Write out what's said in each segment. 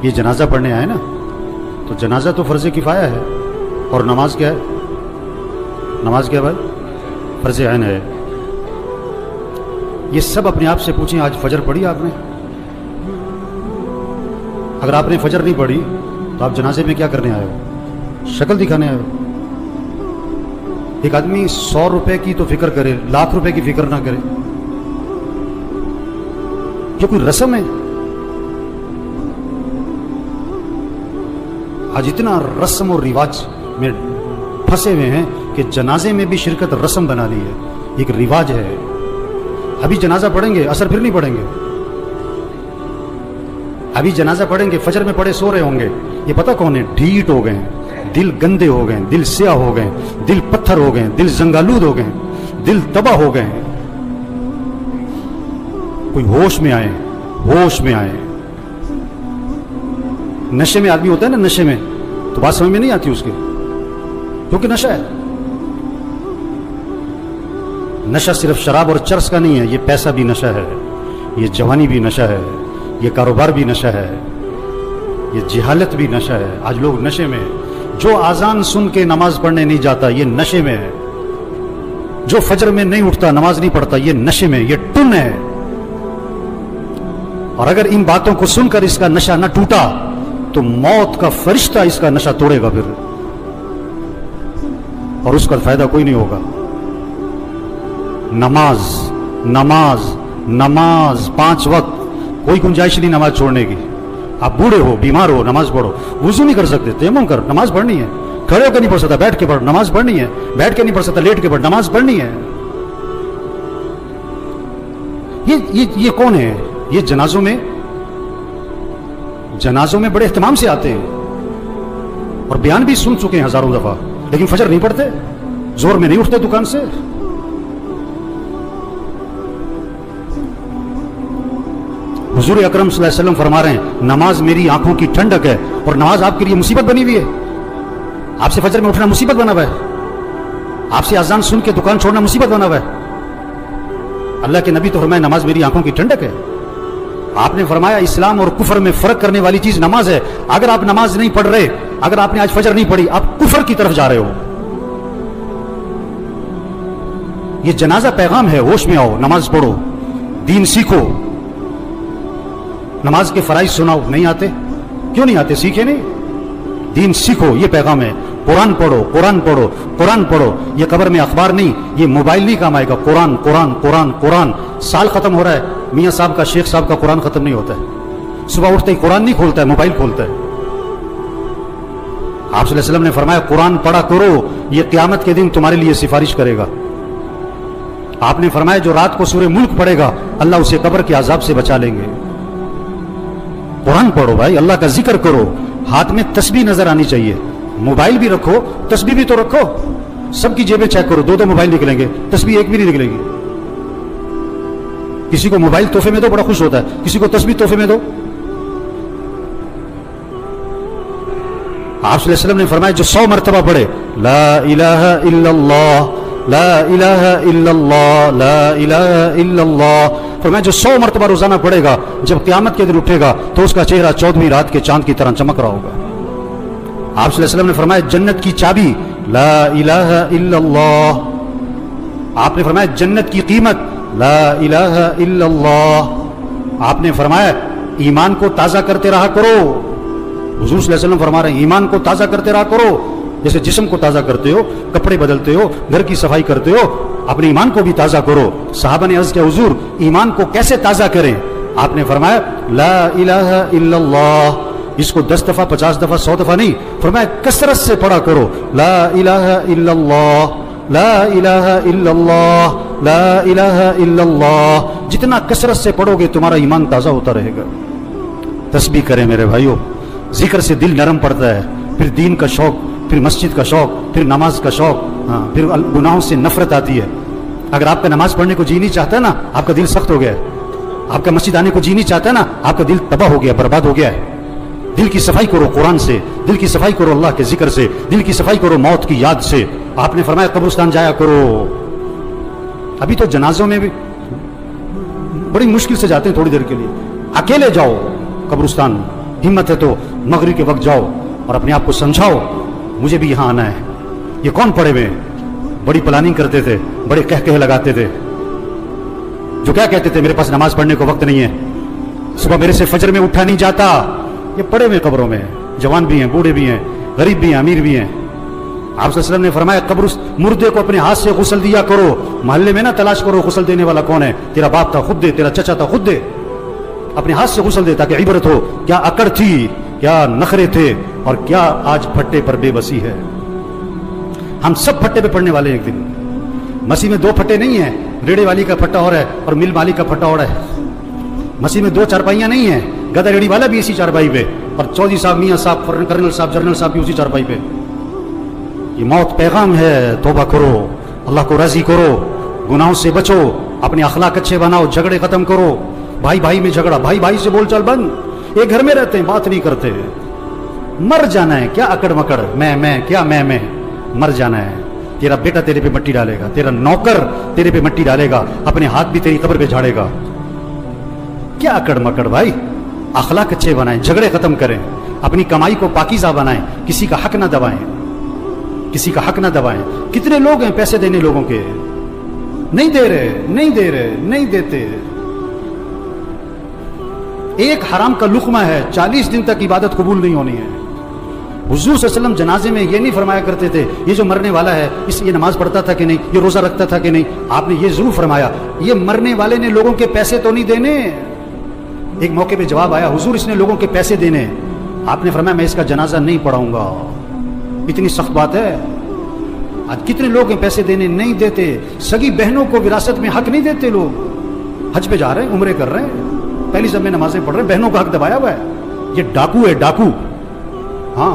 یہ جنازہ پڑھنے آئے نا، تو جنازہ تو فرض کفایہ ہے، اور نماز کیا ہے؟ نماز کیا ہے بھائی؟ فرض عین ہے۔ یہ سب اپنے آپ سے پوچھیں، آج فجر پڑھی آپ نے؟ اگر آپ نے فجر نہیں پڑھی تو آپ جنازے میں کیا کرنے آئے ہو؟ شکل دکھانے آئے ہو۔ ایک آدمی 100 روپے کی تو فکر کرے، لاکھ روپے کی فکر نہ کرے، یہ کوئی رسم ہے؟ آج اتنا رسم اور رواج میں پھنسے ہوئے ہیں کہ جنازے میں بھی شرکت رسم بنا لی ہے، ایک رواج ہے۔ ابھی جنازہ پڑھیں گے، اثر پھر نہیں پڑھیں گے۔ ابھی جنازہ پڑھیں گے، فجر میں پڑھے سو رہے ہوں گے، یہ پتہ کون ہے؟ ڈھیٹ ہو گئے ہیں، دل گندے ہو گئے ہیں، دل سیاہ ہو گئے ہیں، دل پتھر ہو گئے ہیں، دل زنگالود ہو گئے ہیں، دل تباہ ہو گئے ہیں۔ کوئی ہوش میں آئے، ہوش میں آئے۔ نشے میں آدمی ہوتا ہے نا، نشے میں تو بات سمجھ میں نہیں آتی اس کے، کیونکہ نشہ ہے۔ نشہ صرف شراب اور چرس کا نہیں ہے، یہ پیسہ بھی نشہ ہے، یہ جوانی بھی نشہ ہے، یہ کاروبار بھی نشہ ہے، یہ جہالت بھی نشہ ہے۔ آج لوگ نشے میں ہیں۔ جو اذان سن کے نماز پڑھنے نہیں جاتا یہ نشے میں ہے، جو فجر میں نہیں اٹھتا، نماز نہیں پڑھتا، یہ نشے میں، یہ ٹن ہے۔ اور اگر ان باتوں کو سن کر اس کا نشہ نہ ٹوٹا تو موت کا فرشتہ اس کا نشہ توڑے گا پھر، اور اس کا فائدہ کوئی نہیں ہوگا۔ نماز نماز نماز 5 وقت، کوئی گنجائش نہیں نماز چھوڑنے کی۔ آپ بوڑھے ہو، بیمار ہو، نماز پڑھو۔ وضو نہیں کر سکتے، تیمم کر، نماز پڑھنی ہے۔ کھڑے ہو کے نہیں پڑھ سکتا، بیٹھ کے پڑھ، نماز پڑھنی ہے۔ بیٹھ کے نہیں پڑھ سکتا، لیٹ کے پڑھ، نماز پڑھنی ہے۔ یہ کون ہے؟ یہ جنازوں میں بڑے اہتمام سے آتے ہیں اور بیان بھی سن چکے ہیں ہزاروں دفعہ، لیکن فجر نہیں پڑھتے، زور میں نہیں اٹھتے دکان سے۔ حضور اکرم صلی اللہ علیہ وسلم فرما رہے ہیں نماز میری آنکھوں کی ٹھنڈک ہے، اور نماز آپ کے لیے مصیبت بنی ہوئی ہے۔ آپ سے فجر میں اٹھنا مصیبت بنا ہوا ہے، آپ سے اذان سن کے دکان چھوڑنا مصیبت بنا ہوا ہے۔ اللہ کے نبی تو فرمایا نماز میری آنکھوں کی ٹھنڈک ہے۔ آپ نے فرمایا اسلام اور کفر میں فرق کرنے والی چیز نماز ہے۔ اگر آپ نماز نہیں پڑھ رہے، اگر آپ نے آج فجر نہیں پڑھی، آپ کفر کی طرف جا رہے ہو۔ یہ جنازہ پیغام ہے، ہوش میں آؤ، نماز پڑھو، دین سیکھو۔ نماز کے فرائض سناؤ، نہیں آتے؟ کیوں نہیں آتے؟ سیکھے نہیں؟ دین سیکھو، یہ پیغام ہے۔ قرآن پڑھو، قرآن پڑھو، قرآن پڑھو۔ یہ قبر میں اخبار نہیں، یہ موبائل نہیں کام آئے گا۔ قرآن قرآن قرآن قرآن۔ سال ختم ہو رہا ہے، میاں صاحب کا، شیخ صاحب کا قرآن ختم نہیں ہوتا ہے۔ صبح اٹھتے ہی قرآن نہیں کھولتا ہے، موبائل کھولتا ہے۔ آپ صلی اللہ علیہ وسلم نے فرمایا قرآن پڑھا کرو، یہ قیامت کے دن تمہارے لیے سفارش کرے گا۔ آپ نے فرمایا جو رات کو سورہ ملک پڑھے گا اللہ اسے قبر کے عذاب سے بچا لیں گے۔ قرآن پڑھو بھائی، اللہ کا ذکر کرو، ہاتھ میں تسبیح نظر آنی چاہیے۔ موبائل بھی رکھو، تسبیح بھی تو رکھو۔ سب کی جیبیں چیک کرو، 2 موبائل نکلیں گے، تسبیح ایک بھی نہیں نکلے گی۔ کسی کو موبائل تحفے میں دو، بڑا خوش ہوتا ہے، کسی کو تسبیح تحفے میں دو۔ آپ صلی اللہ علیہ وسلم نے فرمایا جو 100 مرتبہ پڑھے لا الہ الا اللہ لا الہ الا اللہ لا الہ الا اللہ، فرمایا جو 100 مرتبہ روزانہ پڑھے گا، جب قیامت کے دن اٹھے گا تو اس کا چہرہ 14ویں رات کے چاند کی طرح چمک رہا ہوگا۔ آپ صلی اللہ علیہ وسلم نے فرمایا جنت کی چابی لا الہ الا اللہ۔ آپ نے فرمایا جنت کی قیمت لا الہ الا اللہ۔ آپ نے فرمایا ایمان کو تازہ کرتے رہا کرو۔ حضور صلی اللہ علیہ وسلم فرما رہے ہیں ایمان کو تازہ کرتے رہا کرو، جیسے جسم کو تازہ کرتے ہو، کپڑے بدلتے ہو، گھر کی صفائی کرتے ہو، اپنے ایمان کو بھی تازہ کرو۔ صحابہ نے عرض کیا حضور ایمان کو کیسے تازہ کریں؟ آپ نے فرمایا لا الہ الا اللہ، اس کو 10 دفعہ 50 دفعہ 100 دفعہ نہیں، فرمایا کثرت سے پڑھا کرو لا الہ الا اللہ لا الہ الا اللہ لا الہ الا اللہ۔ جتنا کثرت سے پڑھو گے تمہارا ایمان تازہ ہوتا رہے گا۔ تسبیح کریں میرے بھائیوں، ذکر سے دل نرم پڑتا ہے، پھر دین کا شوق، پھر مسجد کا شوق، پھر نماز کا شوق، پھر گناہوں سے نفرت آتی ہے۔ اگر آپ کا نماز پڑھنے کو جی نہیں چاہتا ہے نا، آپ کا دل سخت ہو گیا ہے۔ آپ کا مسجد آنے کو جی نہیں چاہتا ہے نا، آپ کا دل تباہ ہو گیا، برباد ہو گیا ہے۔ دل کی صفائی کرو قرآن سے، دل کی صفائی کرو اللہ کے ذکر سے، دل کی صفائی کرو موت کی یاد سے۔ آپ نے فرمایا قبرستان جایا کرو۔ ابھی تو جنازوں میں بھی بڑی مشکل سے جاتے ہیں، تھوڑی دیر کے لیے اکیلے جاؤ قبرستان، हिम्मत है तो मगरिब के वक्त जाओ और अपने आप को समझाओ मुझे भी यहाँ आना है। ये कौन पड़े हुए बड़ी प्लानिंग करते थे, बड़े कह लगाते थे, जो क्या कहते थे मेरे पास नमाज पढ़ने को वक्त नहीं है, सुबह मेरे से फजर में उठा नहीं जाता। ये पड़े हुए कब्रों में, जवान भी हैं, बूढ़े भी हैं, गरीब भी हैं, अमीर भी हैं। आप सल्लल्लाहु अलैहि वसल्लम ने फरमाया कब्र मुर्दे को अपने हाथ से गुस्ल दिया करो, मोहल्ले में ना तलाश करो गुस्ल देने वाला कौन है, तेरा बाप था खुद दे, तेरा चचा था खुद दे, अपने हाथ से गुस्ल दे ताकि इबरत हो क्या अकड़ थी, क्या नखरे थे और क्या आज फट्टे पर बेबसी है। हम सब फट्टे पे पड़ने वाले हैं एक दिन। मसीह में दो फट्टे नहीं है, रेड़े वाली का फट्टा और है और मिल मालिक का फट्टा और है। मसीह में दो चारपाइयां नहीं है, गधा रेड़ी वाला भी इसी चारपाई पे और चौधरी साहब, मियाँ साहब, कर्नल साहब, जनरल साहब भी उसी चारपाई पे। ये मौत पैगाम है, तौबा करो, अल्लाह को राजी करो, गुनाहों से बचो, अपने अखलाक अच्छे बनाओ, झगड़े खत्म करो। भाई भाई में झगड़ा, भाई भाई से बोलचाल बंद, एक घर में रहते हैं बात नहीं करते। मर जाना है, क्या अकड़ मकड़, मैं क्या मैं, मर जाना है। तेरा बेटा तेरे पे मिट्टी डालेगा, तेरा नौकर तेरे पे मिट्टी डालेगा, अपने हाथ भी तेरी कब्र पे झाड़ेगा। क्या अकड़ मकड़ भाई, अखलाक अच्छे बनाएं, झगड़े खत्म करें, अपनी कमाई को पाकीज़ा बनाएं, किसी का हक ना दबाएं, किसी का हक ना दबाएं। कितने लोग हैं पैसे देने लोगों के, नहीं दे रहे, नहीं दे रहे, नहीं देते। एक हराम का लुकमा है, 40 दिन तक इबादत कबूल नहीं होनी है। हुजूर सल्लल्लाहु अलैहि वसल्लम जनाजे में ये नहीं फरमाया करते थे ये जो मरने वाला है ये नमाज पढ़ता था कि नहीं, ये रोजा रखता था कि नहीं। आपने ये जरूर फरमाया ये मरने वाले ने लोगों के पैसे तो नहीं देने। एक मौके पे जवाब आया, हुजूर इसने लोगों के पैसे देने। आपने फरमाया मैं इसका जनाजा नहीं पढ़ाऊंगा। इतनी सख्त बात है। आज कितने लोग हैं पैसे देने नहीं देते, सगी बहनों को विरासत में हक नहीं देते। लोग हज पे जा रहे हैं, उम्रे कर रहे हैं, पहली सब में नमाजें पढ़ रहे हैं, बहनों का हक दबाया हुआ है। ये डाकू है, डाकू। हाँ,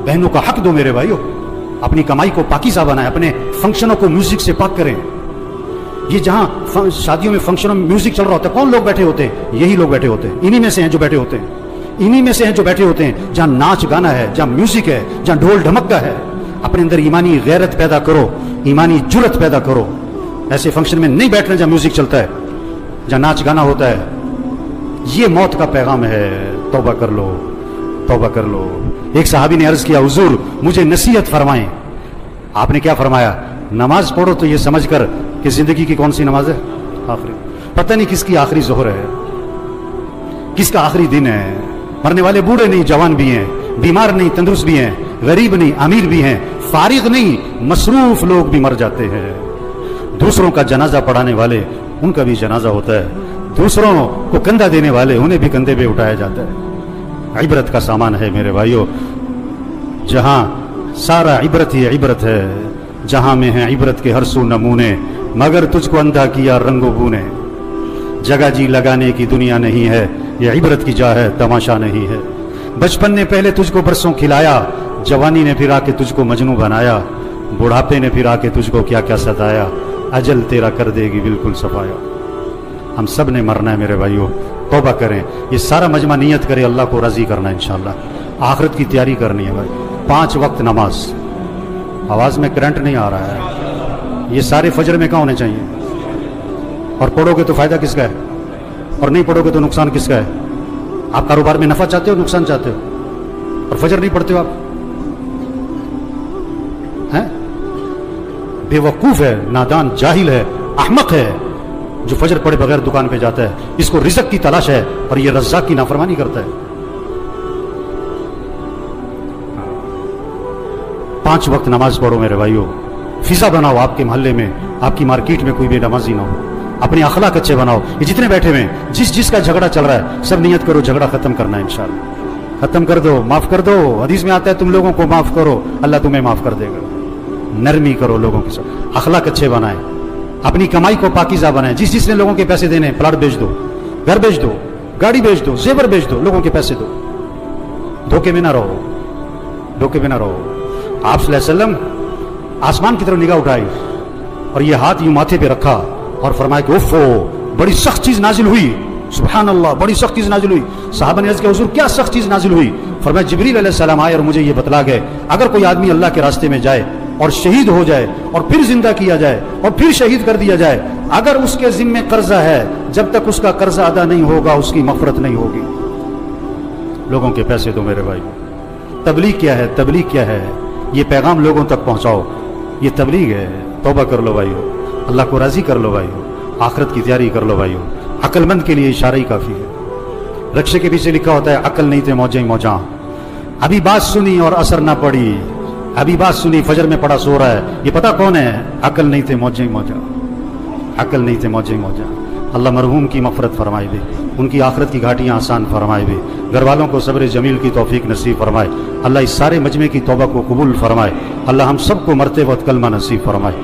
बहनों का हक दो मेरे भाइयों, अपनी कमाई को पाकीज़ा बनाएं, अपने फंक्शनों को म्यूजिक से पाक करें। ये जहां शादियों में फंक्शनों में म्यूजिक चल रहा होता है, कौन लोग बैठे होते हैं? यही लोग बैठे होते हैं, इन्हीं में से हैं जो बैठे होते हैं, इन्हीं में से हैं जो बैठे होते हैं। जहां नाच गाना है, जहां म्यूजिक है, जहां ढोल ढमक्का है, अपने अंदर ईमानी गैरत पैदा करो, ईमानी जुर्रत पैदा करो। ऐसे फंक्शन में नहीं बैठना जहां म्यूजिक चलता है, जहां नाच गाना होता है। ये मौत का पैगाम है। तौबा कर लो, तौबा कर लो। एक सहाबी ने अर्ज किया, हुजूर मुझे नसीहत फरमाएं। आपने क्या फरमाया? नमाज पढ़ो तो ये समझकर कि जिंदगी की कौन सी नमाज है? आखिरी। पता नहीं किसकी आखिरी जोहर है, किसका आखिरी दिन है। मरने वाले बूढ़े नहीं, जवान भी हैं, बीमार नहीं, तंदुरुस्त भी हैं, गरीब नहीं, अमीर भी हैं, फारिग नहीं, मसरूफ लोग भी मर जाते हैं। दूसरों का जनाजा पढ़ाने वाले, उनका भी जनाजा होता है। दूसरों को कंधा देने वाले, उन्हें भी कंधे पे उठाया जाता है। इबरत का सामान है मेरे भाइयों, जहां सारा इबरत ही इबरत है, जहां में है इबरत के हर सू नमूने, मगर तुझको अंधा किया रंगो बूने। जगह जी लगाने की दुनिया नहीं है, यह इबरत की जा है, तमाशा नहीं है। बचपन ने पहले तुझको बरसों खिलाया, जवानी ने फिर आके तुझको मजनू बनाया, बुढ़ापे ने फिर आके तुझको क्या क्या सताया, अजल तेरा कर देगी बिल्कुल सफाया। हम सब ने मरना है मेरे भाइयों, तौबा करें। ये सारा मजमा नियत करे अल्लाह को राजी करना है इंशाअल्लाह। आखिरत की तैयारी करनी है भाई। 5 वक्त नमाज। आवाज में करंट नहीं आ रहा है। ये सारे फजर में कहाँ होने चाहिए? और पढ़ोगे तो फायदा किसका है, और नहीं पढ़ोगे तो नुकसान किसका है? आप कारोबार में नफा चाहते हो, नुकसान चाहते हो, और फजर नहीं पढ़ते हो आप? हैं? बेवकूफ है, नादान, जाहिल है, अहमक है जो फजर पढ़े बगैर दुकान पे जाता है। इसको रिज़्क़ की तलाश है और ये रज़्ज़ाक़ की नाफरमानी करता है। 5 वक्त नमाज पढ़ो मेरे भाइयों। फिजा बनाओ आपके मोहल्ले में, आपकी मार्केट में कोई बेनमाजी ना हो। अपने अखलाक अच्छे बनाओ। ये जितने बैठे हुए हैं, जिसका झगड़ा चल रहा है, सब नियत करो झगड़ा खत्म करना है इंशाअल्लाह। खत्म कर दो, माफ कर दो। हदीस में आता है तुम लोगों को माफ करो, अल्लाह तुम्हें माफ कर देगा। नरमी करो लोगों के साथ, अखलाक अच्छे बनाए, अपनी कमाई को पाकीज़ा बनाए। जिसने लोगों के पैसे देने, प्लाट बेच दो, घर बेच दो, गाड़ी बेच दो, जेवर बेच दो, लोगों के पैसे दो। धोखे में ना रहो, धोखे में ना रहो। आप सल्लल्लाहु अलैहि वसल्लम आसमान की तरफ निगाह उठाई और ये हाथ यूं माथे पे रखा और फरमाया कि उफ़ो, बड़ी सख्त चीज नाजिल हुई। सुभान अल्लाह, बड़ी सख्त चीज नाजिल हुई। सहाबा ने अर्ज़ किया, हुजूर क्या सख्त चीज नाजिल हुई? फरमाया जिब्रील अलैहिस्सलाम आए और मुझे ये बतला गए, अगर कोई आदमी अल्लाह के रास्ते में जाए और शहीद हो जाए और फिर जिंदा किया जाए और फिर शहीद कर दिया जाए, अगर उसके जिम्मे कर्जा है, जब तक उसका कर्जा अदा नहीं होगा उसकी मग़फ़िरत नहीं होगी। لوگوں کے پیسے دو میرے بھائی. تبلیغ کیا ہے؟ تبلیغ کیا ہے؟ یہ پیغام لوگوں تک پہنچاؤ، یہ تبلیغ ہے. توبہ کر لو بھائیو، اللہ کو راضی کر لو بھائیو، آخرت کی تیاری کر لو بھائیو. عقل مند کے لیے اشارہ ہی کافی ہے. رکشے کے پیچھے لکھا ہوتا ہے عقل نہیں تھے موجیں ہی موجاں. ابھی بات سنی اور اثر نہ پڑی، ابھی بات سنی فجر میں پڑا سو رہا ہے. یہ پتہ کون ہے؟ عقل نہیں تھے موجیں ہی موجاں، عقل نہیں تھے موجیں ہی موجاں. اللہ مرحوم کی مغفرت فرمائے دے، ان کی آخرت کی گھاٹیاں آسان فرمائے دے، گھر والوں کو صبر جمیل کی توفیق نصیب فرمائے. اللہ اس سارے مجمع کی توبہ کو قبول فرمائے. اللہ ہم سب کو مرتے وقت کلمہ نصیب فرمائے.